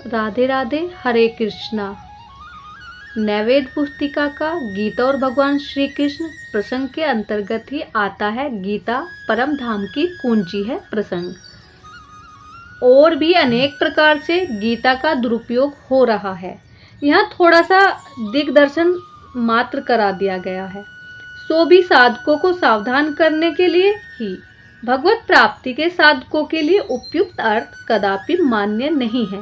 राधे राधे, हरे कृष्णा। नैवेद्य पुस्तिका का गीता और भगवान श्री कृष्ण प्रसंग के अंतर्गत ही आता है। गीता परम धाम की कुंजी है प्रसंग। और भी अनेक प्रकार से गीता का दुरुपयोग हो रहा है। यहाँ थोड़ा सा दिग्दर्शन मात्र करा दिया गया है, सो भी साधकों को सावधान करने के लिए ही। भगवत प्राप्ति के साधकों के लिए उपयुक्त अर्थ कदापि मान्य नहीं है।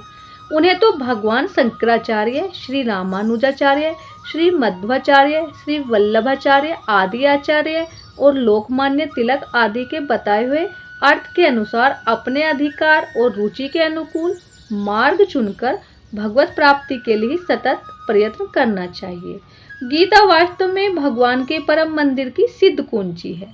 उन्हें तो भगवान शंकराचार्य, श्री रामानुजाचार्य, श्री मध्वाचार्य, श्री वल्लभाचार्य आदि आचार्य और लोकमान्य तिलक आदि के बताए हुए अर्थ के अनुसार अपने अधिकार और रुचि के अनुकूल मार्ग चुनकर भगवत प्राप्ति के लिए सतत प्रयत्न करना चाहिए। गीता वास्तव में भगवान के परम मंदिर की सिद्ध कुंजी है।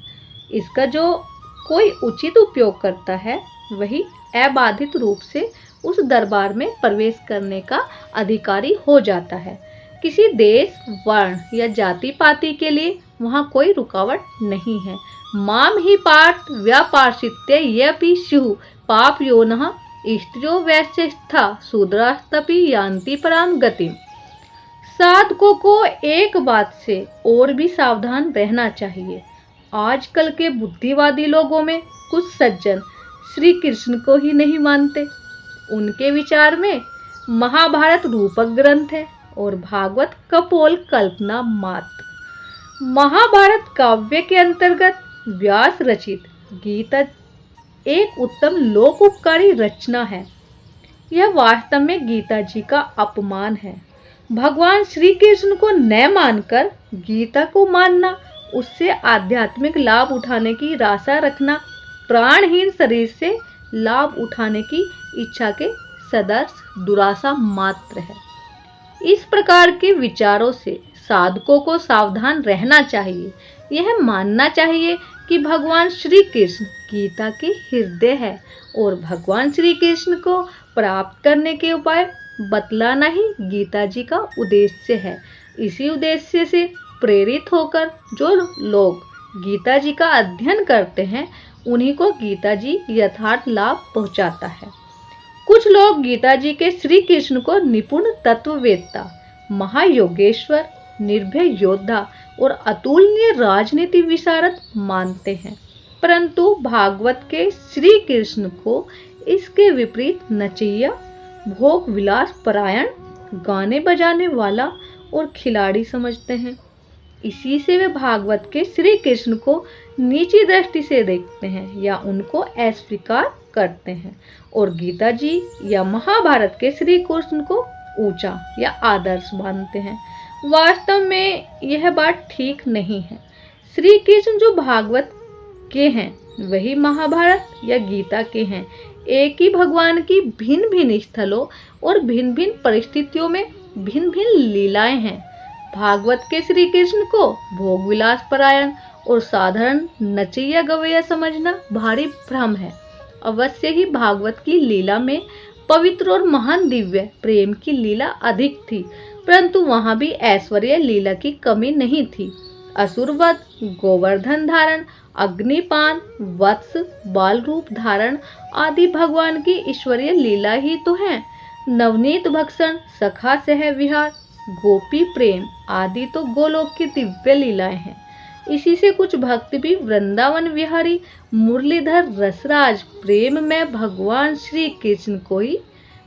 इसका जो कोई उचित उपयोग करता है वही अबाधित रूप से उस दरबार में प्रवेश करने का अधिकारी हो जाता है। किसी देश, वर्ण या जाति पाति के लिए वहाँ कोई रुकावट नहीं है। माम ही पार्थ व्यापार्षित्य यपि स्युः पाप योनः स्त्रियो वैश्यस्था शूद्रास्तपि यान्ति पराम गतिम्। साधकों को एक बात से और भी सावधान रहना चाहिए। आजकल के बुद्धिवादी लोगों में कुछ सज्जन श्री कृष्ण को ही नहीं मानते। उनके विचार में महाभारत रूपक ग्रंथ है और भागवत कपोल कल्पना मात्र। महाभारत काव्य के अंतर्गत व्यास रचित गीता एक उत्तम लोकोपकारी रचना है। यह वास्तव में गीता जी का अपमान है। भगवान श्री कृष्ण को न मानकर गीता को मानना, उससे आध्यात्मिक लाभ उठाने की आशा रखना, प्राणहीन शरीर से लाभ उठाने की इच्छा के सदृश दुराशा मात्र है। इस प्रकार के विचारों से साधकों को सावधान रहना चाहिए। यह मानना चाहिए कि भगवान श्री कृष्ण गीता के हृदय है और भगवान श्री कृष्ण को प्राप्त करने के उपाय बतलाना ही गीता जी का उद्देश्य है। इसी उद्देश्य से प्रेरित होकर जो लोग गीता जी का अध्ययन करते हैं उन्हीं को गीता जी यथार्थ लाभ पहुंचाता है। कुछ लोग गीता जी के श्री कृष्ण को निपुण तत्ववेत्ता, महायोगेश्वर, निर्भय योद्धा और अतुलनीय राजनीति विशारद मानते हैं, परंतु भागवत के श्री कृष्ण को इसके विपरीत नचैया, भोग विलास परायण, गाने बजाने वाला और खिलाड़ी समझते हैं। इसी से वे भागवत के श्री कृष्ण को नीची दृष्टि से देखते हैं या उनको अस्वीकार करते हैं और गीता जी या महाभारत के श्री कृष्ण को ऊंचा या आदर्श मानते हैं। वास्तव में यह बात ठीक नहीं है। श्री कृष्ण जो भागवत के हैं वही महाभारत या गीता के हैं। एक ही भगवान की भिन्न भिन्न स्थलों और भिन्न भिन्न परिस्थितियों में भिन्न भिन्न लीलाएं हैं। भागवत के श्री कृष्ण को भोग विलास परायण और साधारण नचैया गवैया समझना भारी भ्रम है। अवश्य ही भागवत की लीला में पवित्र और महान दिव्य प्रेम की लीला अधिक थी, परंतु वहां भी ऐश्वर्य लीला की कमी नहीं थी। असुरवध, गोवर्धन धारण, अग्निपान, वत्स, बाल रूप धारण आदि भगवान की ईश्वरीय लीला ही तो है। नवनीत भक्षण, सखा सह विहार, गोपी प्रेम आदि तो गोलोक की दिव्य लीलाएं हैं। इसी से कुछ भक्त भी वृंदावन विहारी मुरलीधर रसराज प्रेम में भगवान श्री कृष्ण को ही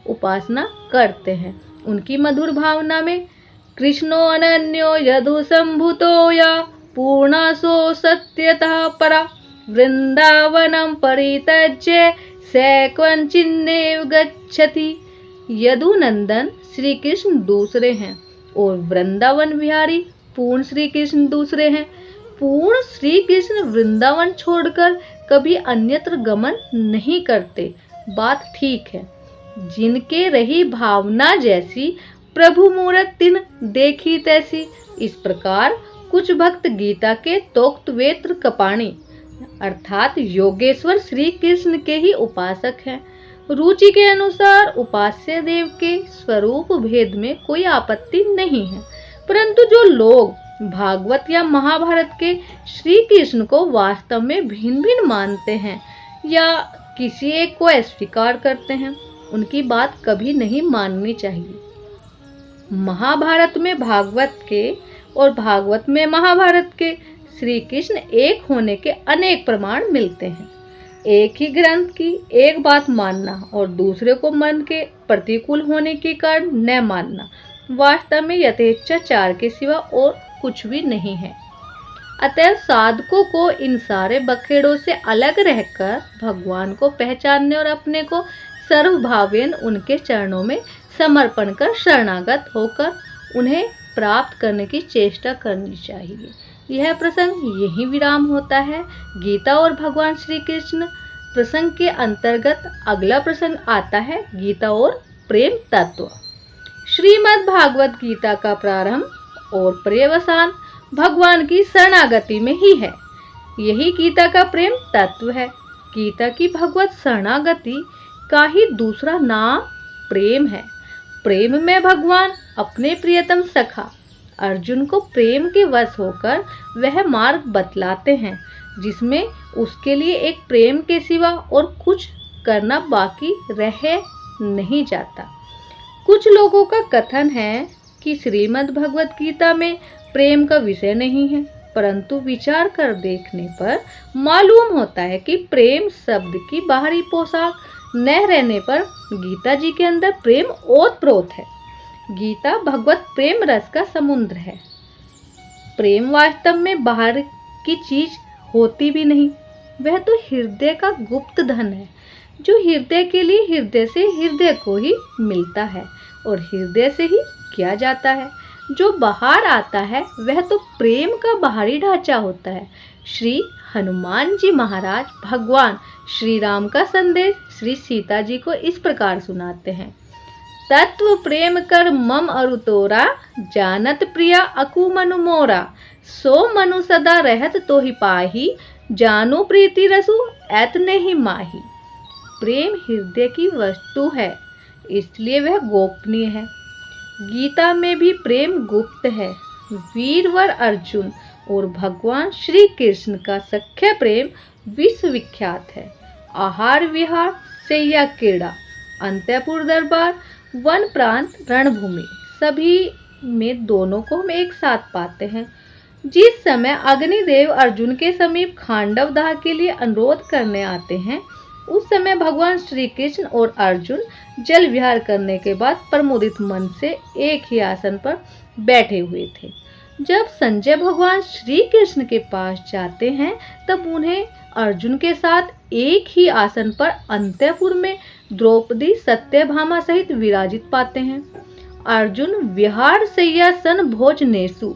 उपासना करते हैं। उनकी मधुर भावना में कृष्णो अनन्यो यदु संभूतो या पूर्णासो सत्यतः परा वृंदावनम परित्यज्य सैक्वंचिन्नेव गच्छति। यदु नंदन श्री कृष्ण दूसरे हैं और वृंदावन विहारी पूर्ण श्री कृष्ण दूसरे हैं। पूर्ण श्री कृष्ण वृंदावन छोड़कर कभी अन्यत्र गमन नहीं करते, बात ठीक है। जिनके रही भावना जैसी प्रभु मूरत तिन देखी तैसी। इस प्रकार कुछ भक्त गीता के तोक्तवेत्र कपाणी अर्थात योगेश्वर श्री कृष्ण के ही उपासक हैं। रुचि के अनुसार उपास्य देव के स्वरूप भेद में कोई आपत्ति नहीं है, परंतु जो लोग भागवत या महाभारत के श्री कृष्ण को वास्तव में भिन्न भिन्न मानते हैं या किसी एक को अस्वीकार करते हैं, उनकी बात कभी नहीं माननी चाहिए। महाभारत में भागवत के और भागवत में महाभारत के श्री कृष्ण एक होने के अनेक प्रमाण मिलते हैं। एक ही ग्रंथ की एक बात मानना और दूसरे को मन के प्रतिकूल होने के कारण न मानना वास्तव में यथेच्छाचार के सिवा और कुछ भी नहीं है। अतः साधकों को इन सारे बखेड़ों से अलग रहकर भगवान को पहचानने और अपने को सर्वभावेन उनके चरणों में समर्पण कर शरणागत होकर उन्हें प्राप्त करने की चेष्टा करनी चाहिए। यह प्रसंग यही विराम होता है। गीता और भगवान श्री कृष्ण प्रसंग के अंतर्गत अगला प्रसंग आता है गीता और प्रेम तत्व। श्रीमद् भागवत गीता का प्रारंभ और पर्यवसान भगवान की शरणागति में ही है। यही गीता का प्रेम तत्व है। गीता की भगवत शरणागति का ही दूसरा नाम प्रेम है। प्रेम में भगवान अपने प्रियतम सखा अर्जुन को प्रेम के वश होकर वह मार्ग बतलाते हैं जिसमें उसके लिए एक प्रेम के सिवा और कुछ करना बाकी रह नहीं जाता। कुछ लोगों का कथन है कि श्रीमद् भगवत गीता में प्रेम का विषय नहीं है, परंतु विचार कर देखने पर मालूम होता है कि प्रेम शब्द की बाहरी पोशाक न रहने पर गीता जी के अंदर प्रेम ओतप्रोत है। गीता भगवत प्रेम रस का समुद्र है। प्रेम वास्तव में बाहर की चीज होती भी नहीं, वह तो हृदय का गुप्त धन है जो हृदय के लिए हृदय से हृदय को ही मिलता है और हृदय से ही किया जाता है। जो बाहर आता है वह तो प्रेम का बाहरी ढांचा होता है। श्री हनुमान जी महाराज भगवान श्री राम का संदेश श्री सीता जी को इस प्रकार सुनाते हैं। तत्व प्रेम कर मम अरु तोरा, जानत प्रिया अकु मनु मोरा, सो मनु सदा रहत तो ही पाही, जानो प्रीति रसु ऐतने ही माही। प्रेम हृदय की वस्तु है, इसलिए वह गोपनीय है। गीता में भी प्रेम गुप्त है। वीरवर अर्जुन और भगवान श्री कृष्ण का सख्य प्रेम विश्वविख्यात है। आहार विहार सैया क्रीड़ा, अंतपुर दरबार, वन प्रांत, रणभूमि, सभी में दोनों को हम एक साथ पाते हैं। जिस समय अग्निदेव अर्जुन के समीप खांडव दाह के लिए अनुरोध करने आते हैं, उस समय भगवान श्री कृष्ण और अर्जुन जल विहार करने के बाद प्रमोदित मन से एक ही आसन पर बैठे हुए थे। जब संजय भगवान श्री कृष्ण के पास जाते हैं तब उन्हें अर्जुन के साथ एक ही आसन पर अंतःपुर में द्रौपदी सत्यभामा सहित विराजित पाते हैं। अर्जुन विहार सैयासन भोजनेसु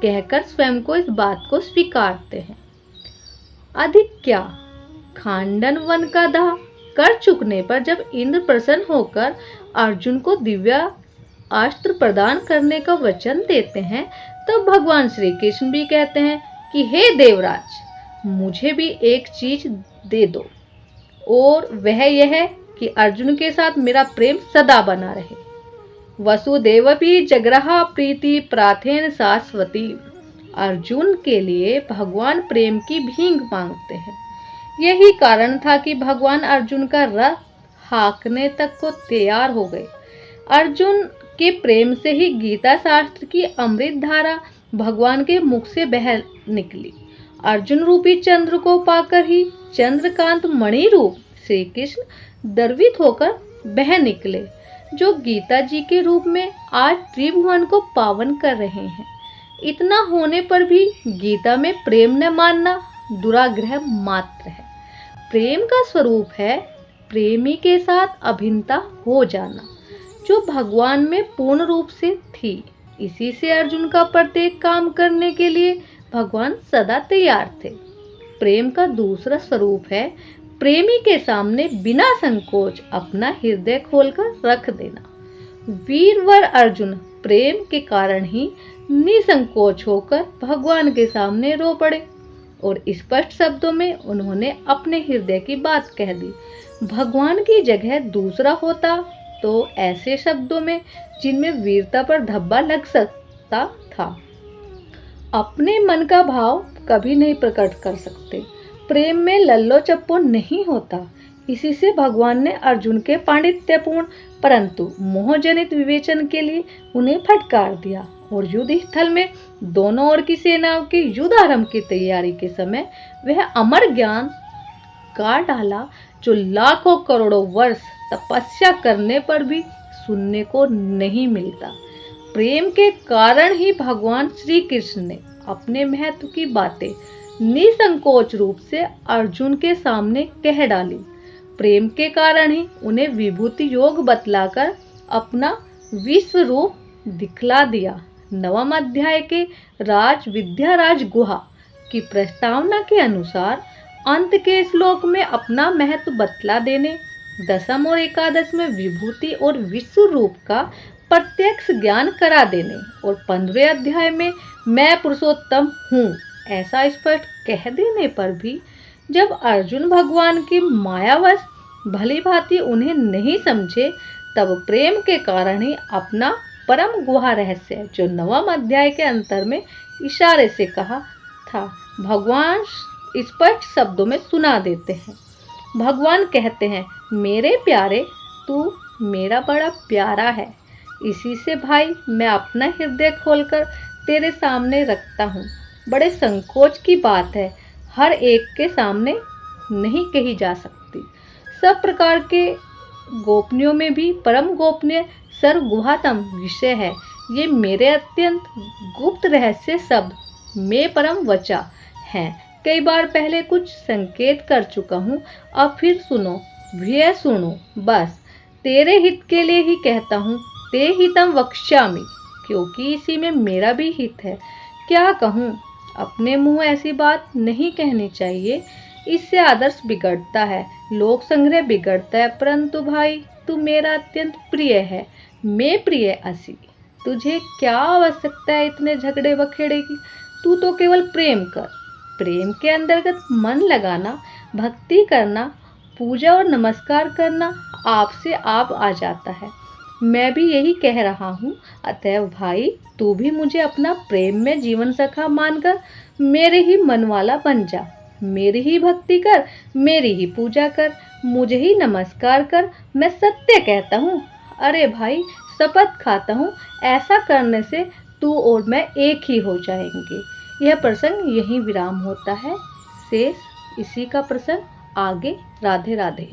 कहकर स्वयं को इस बात को स्वीकारते हैं। अधिक क्या, खांडन वन का दाह कर चुकने पर जब इंद्र प्रसन्न होकर अर्जुन को दिव्य अस्त्र प्रदान करने का वचन देते हैं तब भगवान श्री कृष्ण भी कहते हैं कि हे देवराज, मुझे भी एक चीज दे दो, और वह यह है कि अर्जुन के साथ मेरा प्रेम सदा बना रहे। वसुदेवपि जगरहा प्रीति प्रार्थेन शाश्वती। अर्जुन के लिए भगवान प्रेम की भीख मांगते हैं। यही कारण था कि भगवान अर्जुन का रथ हाँकने तक को तैयार हो गए। अर्जुन के प्रेम से ही गीता शास्त्र की अमृत धारा भगवान के मुख से बह निकली। अर्जुन रूपी चंद्र को पाकर ही चंद्रकांत मणि रूप श्री कृष्ण द्रवित होकर बह निकले, जो गीता जी के रूप में आज त्रिभुवन को पावन कर रहे हैं। इतना होने पर भी गीता में प्रेम न मानना दुराग्रह मात्र है। प्रेम का स्वरूप है प्रेमी के साथ अभिन्नता हो जाना, जो भगवान में पूर्ण रूप से थी। इसी से अर्जुन का प्रत्येक काम करने के लिए भगवान सदा तैयार थे। प्रेम का दूसरा स्वरूप है प्रेमी के सामने बिना संकोच अपना हृदय खोलकर रख देना। वीरवर अर्जुन प्रेम के कारण ही निसंकोच होकर भगवान के सामने रो पड़े और स्पष्ट शब्दों में उन्होंने अपने हृदय की बात कह दी। भगवान की जगह दूसरा होता तो ऐसे शब्दों में जिनमें वीरता पर धब्बा लग सकता था, अपने मन का भाव कभी नहीं प्रकट कर सकते। प्रेम में लल्लो चप्पो नहीं होता। इसी से भगवान ने अर्जुन के पांडित्यपूर्ण परंतु मोहजनित विवेचन के लिए उन्हें फटकार दिया और युद्ध स्थल में दोनों ओर की सेनाओं के युद्ध आरंभ की तैयारी के समय वह अमर ज्ञान गा डाला जो लाखों करोड़ों वर्ष तपस्या करने पर भी सुनने को नहीं मिलता। प्रेम के कारण ही भगवान श्री कृष्ण ने अपने महत्व की बातें निसंकोच रूप से अर्जुन के सामने कह डाली। प्रेम के कारण ही उन्हें विभूति योग बतलाकर अपना विश्व रूप दिखला दिया। 9वें अध्याय के राज विद्याराज गुहा की प्रस्तावना के अनुसार अंत के श्लोक में अपना महत्व बतला देने, 10वीं और 11वीं में विभूति और विश्व रूप का प्रत्यक्ष ज्ञान करा देने और 15वें अध्याय में मैं पुरुषोत्तम हूँ ऐसा स्पष्ट कह देने पर भी जब अर्जुन भगवान की मायावश भली भांति उन्हें नहीं समझे, तब प्रेम के कारण ही अपना परम गुहा रहस्य जो 9वें अध्याय के अंतर में इशारे से कहा था भगवान स्पष्ट शब्दों में सुना देते हैं। भगवान कहते हैं, मेरे प्यारे तू मेरा बड़ा प्यारा है, इसी से भाई मैं अपना हृदय खोलकर तेरे सामने रखता हूँ। बड़े संकोच की बात है, हर एक के सामने नहीं कही जा सकती। सब प्रकार के गोपनीयों में भी परम गोपनीय सर्वगुहातम विषय है। ये मेरे अत्यंत गुप्त रहस्य शब्द में परम वचा हैं। कई बार पहले कुछ संकेत कर चुका हूँ, अब फिर सुनो, भय सुनो, बस तेरे हित के लिए ही कहता हूँ। ते हितम वक्ष्यामि, क्योंकि इसी में मेरा भी हित है। क्या कहूँ, अपने मुंह ऐसी बात नहीं कहनी चाहिए, इससे आदर्श बिगड़ता है, लोक संग्रह बिगड़ता है। परंतु भाई तू मेरा अत्यंत प्रिय है, मैं प्रिय असी। तुझे क्या आवश्यकता है इतने झगड़े बखेड़े की? तू तो केवल प्रेम कर। प्रेम के अंतर्गत मन लगाना, भक्ति करना, पूजा और नमस्कार करना आपसे आप आ जाता है। मैं भी यही कह रहा हूँ। अतएव भाई तू भी मुझे अपना प्रेम में जीवन सखा मानकर मेरे ही मन वाला बन जा। मेरी ही भक्ति कर, मेरी ही पूजा कर, मुझे ही नमस्कार कर। मैं सत्य कहता हूँ, अरे भाई शपथ खाता हूँ, ऐसा करने से तू और मैं एक ही हो जाएंगे। यह प्रसंग यहीं विराम होता है। शेष इसी का प्रसंग आगे। राधे राधे।